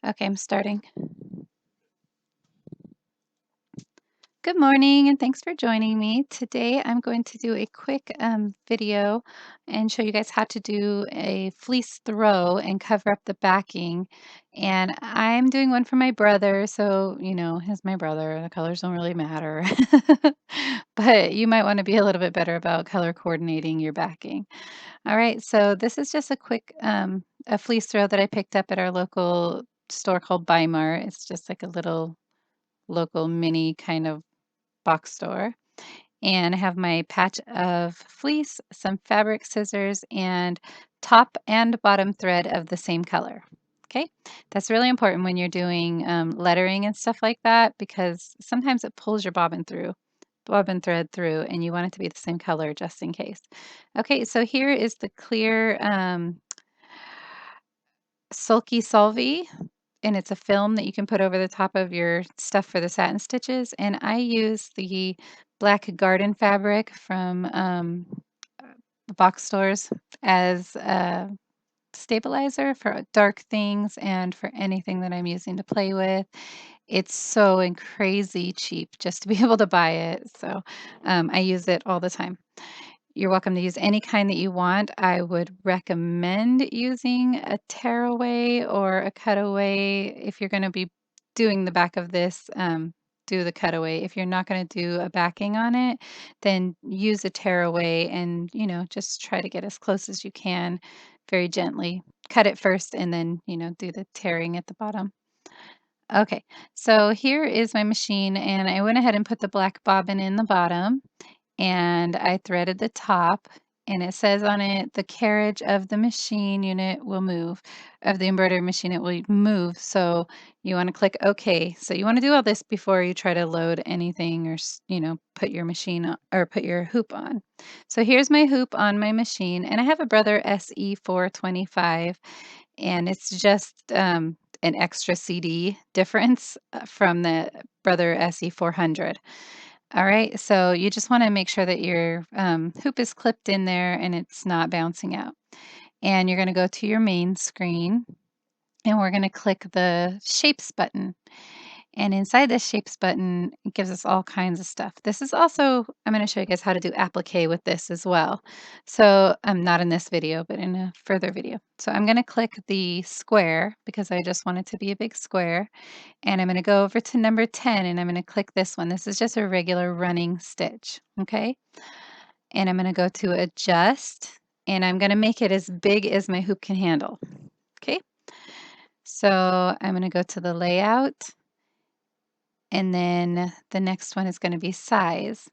Okay, I'm starting. Good morning, and thanks for joining me. Today, I'm going to do a quick video and show you guys how to do a fleece throw and cover up the backing. And I'm doing one for my brother, so he's my brother. The colors don't really matter, but you might want to be a little bit better about color coordinating your backing. All right, so this is just a quick a fleece throw that I picked up at our local store called Weimar. It's just like a little local mini kind of box store. And I have my patch of fleece, some fabric scissors, and top and bottom thread of the same color. Okay, that's really important when you're doing lettering and stuff like that because sometimes it pulls your bobbin thread through, and you want it to be the same color just in case. Okay, so here is the clear Sulky Solvy, and it's a film that you can put over the top of your stuff for the satin stitches, and I use the black garden fabric from the box stores as a stabilizer for dark things and for anything that I'm using to play with. It's so crazy cheap just to be able to buy it, so I use it all the time. You're welcome to use any kind that you want. I would recommend using a tearaway or a cutaway. If you're going to be doing the back of this, do the cutaway. If you're not going to do a backing on it, then use a tearaway and, just try to get as close as you can very gently. Cut it first and then, do the tearing at the bottom. Okay, so here is my machine, and I went ahead and put the black bobbin in the bottom and I threaded the top, and it says on it, the carriage of the machine unit will move, of the embroidery machine, it will move. So you want to click OK. So you want to do all this before you try to load anything or, put your machine on, or put your hoop on. So here's my hoop on my machine, and I have a Brother SE425, and it's just an extra CD difference from the Brother SE400. All right, so you just want to make sure that your hoop is clipped in there and it's not bouncing out. And you're going to go to your main screen and we're going to click the Shapes button. And inside this Shapes button, it gives us all kinds of stuff. This is also, I'm going to show you guys how to do applique with this as well. So I'm not in this video, but in a further video. So I'm going to click the square because I just want it to be a big square. And I'm going to go over to number 10 and I'm going to click this one. This is just a regular running stitch, okay? And I'm going to go to adjust and I'm going to make it as big as my hoop can handle, okay? So I'm going to go to the layout and then the next one is going to be size.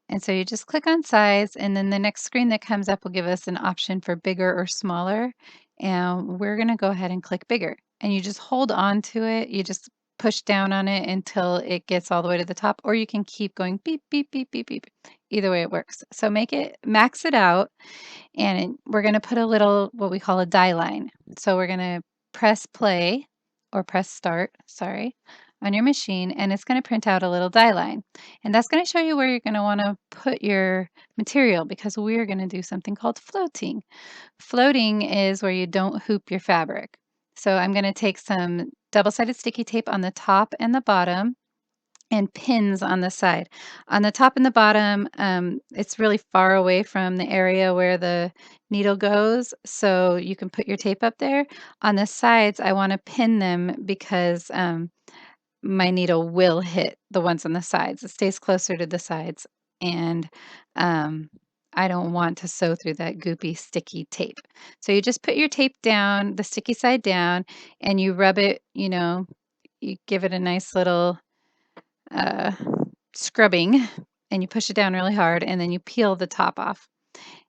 And so you just click on size, and then the next screen that comes up will give us an option for bigger or smaller. And we're going to go ahead and click bigger. And you just hold on to it. You just push down on it until it gets all the way to the top, or you can keep going beep, beep, beep, beep, beep. Either way it works. So max it out, and we're going to put a little, what we call a die line. So we're going to press play or press start, sorry, on your machine, and it's going to print out a little die line. And that's going to show you where you're going to want to put your material because we're going to do something called floating. Floating is where you don't hoop your fabric. So I'm going to take some double-sided sticky tape on the top and the bottom and pins on the side. On the top and the bottom, it's really far away from the area where the needle goes, so you can put your tape up there. On the sides, I want to pin them because my needle will hit the ones on the sides. It stays closer to the sides, and I don't want to sew through that goopy, sticky tape. So you just put your tape down, the sticky side down, and you rub it, you give it a nice little uh, scrubbing, and you push it down really hard, and then you peel the top off,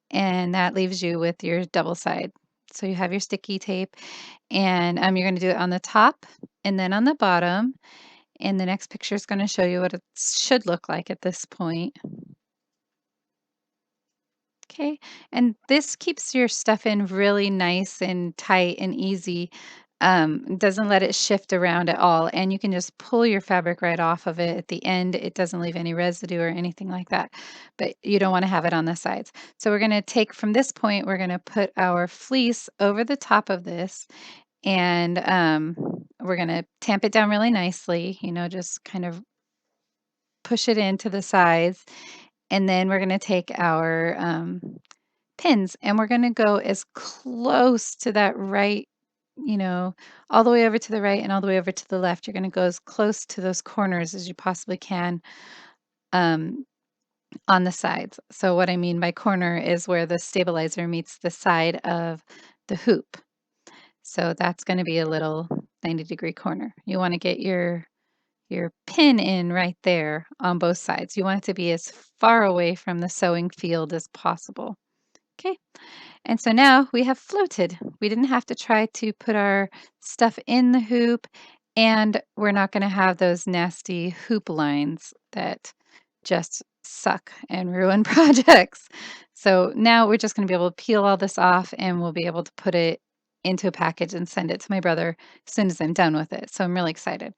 and that leaves you with your double side. So you have your sticky tape, and you're going to do it on the top and then on the bottom, and the next picture is going to show you what it should look like at this point. Okay, and this keeps your stuff in really nice and tight and easy. Doesn't let it shift around at all, and you can just pull your fabric right off of it at the end. It doesn't leave any residue or anything like that, but you don't want to have it on the sides. So we're going to take from this point, we're going to put our fleece over the top of this, and we're going to tamp it down really nicely, just kind of push it into the sides. And then we're going to take our pins and we're going to go as close to that right, you know, all the way over to the right and all the way over to the left. You're going to go as close to those corners as you possibly can um, on the sides. So what I mean by corner is where the stabilizer meets the side of the hoop. So that's going to be a little 90-degree corner. You want to get your pin in right there on both sides. You want it to be as far away from the sewing field as possible. Okay. And so now we have floated. We didn't have to try to put our stuff in the hoop, and we're not going to have those nasty hoop lines that just suck and ruin projects. So now we're just going to be able to peel all this off and we'll be able to put it into a package and send it to my brother as soon as I'm done with it. So I'm really excited.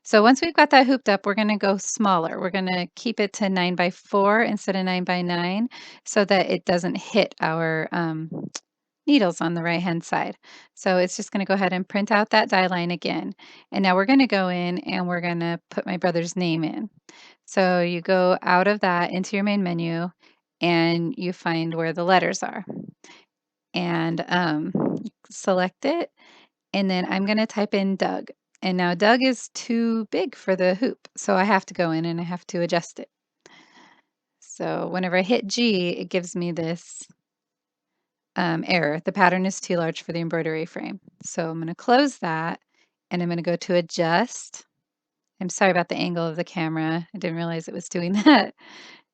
So once we've got that hooped up, we're going to go smaller. We're going to keep it to 9 by 4 instead of 9 by 9 so that it doesn't hit our needles on the right hand side. So it's just going to go ahead and print out that die line again. And now we're going to go in and we're going to put my brother's name in. So you go out of that into your main menu and you find where the letters are and select it. And then I'm going to type in Doug. And now Doug is too big for the hoop. So I have to go in and I have to adjust it. So whenever I hit G, it gives me this error. The pattern is too large for the embroidery frame. So I'm going to close that and I'm going to go to adjust. I'm sorry about the angle of the camera. I didn't realize it was doing that.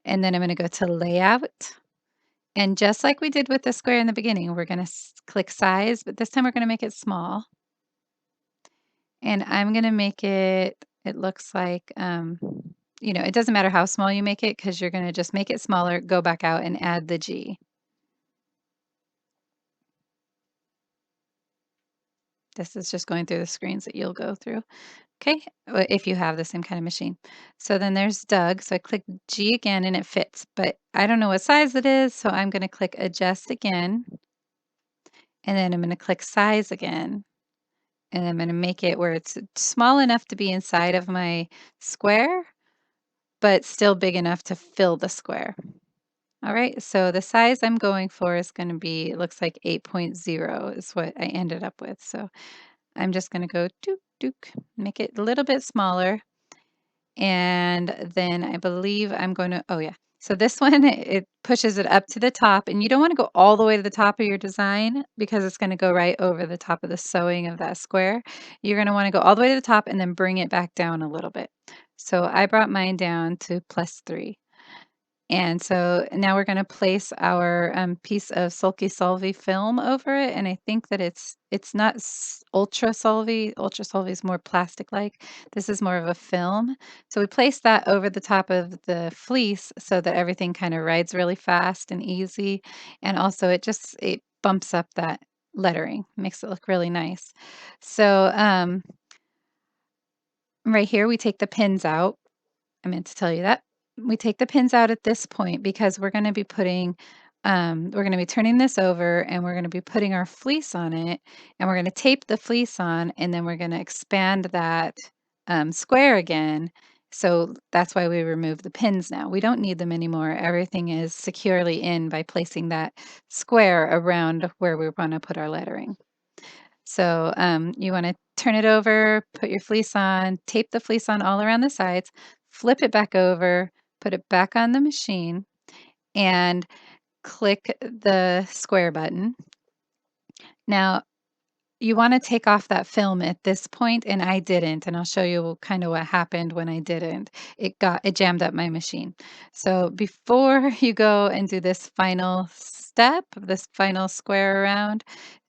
And then I'm going to go to layout. And just like we did with the square in the beginning, we're going to click size, but this time we're going to make it small. And I'm going to make it, it looks like, it doesn't matter how small you make it because you're going to just make it smaller, go back out and add the G. This is just going through the screens that you'll go through. Okay, if you have the same kind of machine. So then there's Doug. So I click G again and it fits, but I don't know what size it is. So I'm going to click adjust again. And then I'm going to click size again. And I'm going to make it where it's small enough to be inside of my square, but still big enough to fill the square. All right, so the size I'm going for is going to be, it looks like 8.0 is what I ended up with. So I'm just going to go dook, dook, make it a little bit smaller. And then I believe I'm going to, oh yeah. So this one, it pushes it up to the top and you don't want to go all the way to the top of your design because it's going to go right over the top of the sewing of that square. You're going to want to go all the way to the top and then bring it back down a little bit. So I brought mine down to +3. And so now we're going to place our piece of Sulky Solvy film over it. And I think that it's not Ultra Solvy. Ultra Solvy is more plastic-like. This is more of a film. So we place that over the top of the fleece so that everything kind of rides really fast and easy. And also it bumps up that lettering, makes it look really nice. So right here, we take the pins out. I meant to tell you that. We take the pins out at this point because we're going to be we're going to be turning this over and we're going to be putting our fleece on it and we're going to tape the fleece on and then we're going to expand that square again. So that's why we remove the pins now. We don't need them anymore. Everything is securely in by placing that square around where we want to put our lettering. So you want to turn it over, put your fleece on, tape the fleece on all around the sides, flip it back over, put it back on the machine, and click the square button. Now, you want to take off that film at this point, and I didn't, and I'll show you kind of what happened when I didn't. It jammed up my machine. So before you go and do this final step, this final square around,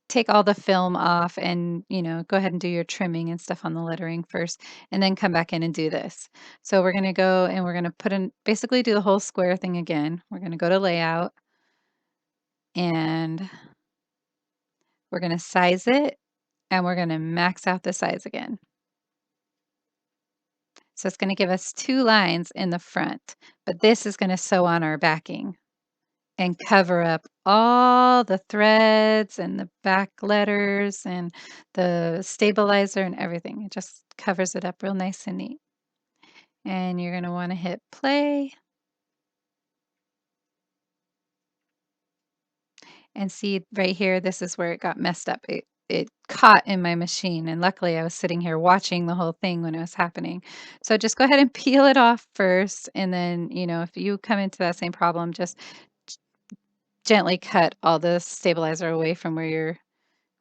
take all the film off and, go ahead and do your trimming and stuff on the lettering first, and then come back in and do this. So we're going to go and we're going to basically do the whole square thing again. We're going to go to layout and we're going to size it and we're going to max out the size again. So it's going to give us 2 lines in the front, but this is going to sew on our backing. and cover up all the threads and the back letters and the stabilizer and everything. It just covers it up real nice and neat. And you're going to want to hit play and see right here, this is where it got messed up. It caught in my machine, and luckily I was sitting here watching the whole thing when it was happening. So just go ahead and peel it off first, and then, if you come into that same problem, just gently cut all the stabilizer away from where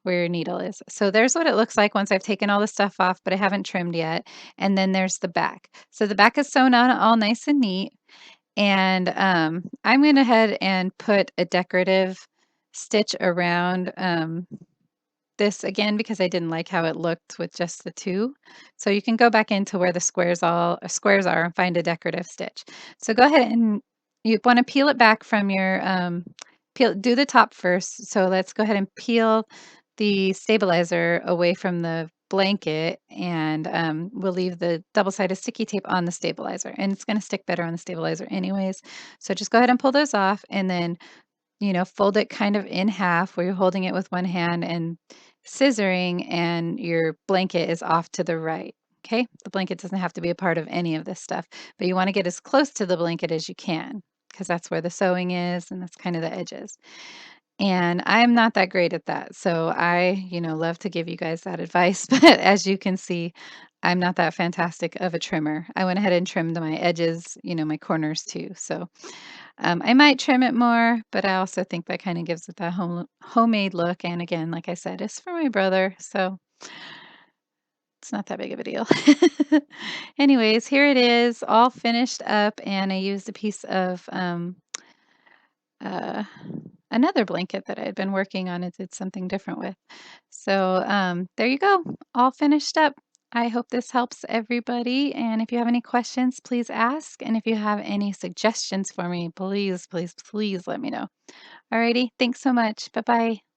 your needle is. So there's what it looks like once I've taken all the stuff off, but I haven't trimmed yet. And then there's the back. So the back is sewn on all nice and neat. And I'm going to ahead and put a decorative stitch around this again because I didn't like how it looked with just the two. So you can go back into where the squares are and find a decorative stitch. So go ahead and you want to peel it back from your do the top first. So let's go ahead and peel the stabilizer away from the blanket, and we'll leave the double-sided sticky tape on the stabilizer, and it's going to stick better on the stabilizer anyways. So just go ahead and pull those off, and then fold it kind of in half where you're holding it with one hand and scissoring, and your blanket is off to the right. Okay, the blanket doesn't have to be a part of any of this stuff, but you want to get as close to the blanket as you can because that's where the sewing is and that's kind of the edges. And I'm not that great at that. So I, love to give you guys that advice. But as you can see, I'm not that fantastic of a trimmer. I went ahead and trimmed my edges, my corners too. So I might trim it more, but I also think that kind of gives it that homemade look. And again, like I said, it's for my brother. So it's not that big of a deal. Anyways, here it is all finished up. And I used a piece of uh, another blanket that I had been working on. It did something different with. So there you go, all finished up. I hope this helps everybody. And if you have any questions, please ask. And if you have any suggestions for me, please, please, please let me know. Alrighty, thanks so much. Bye bye.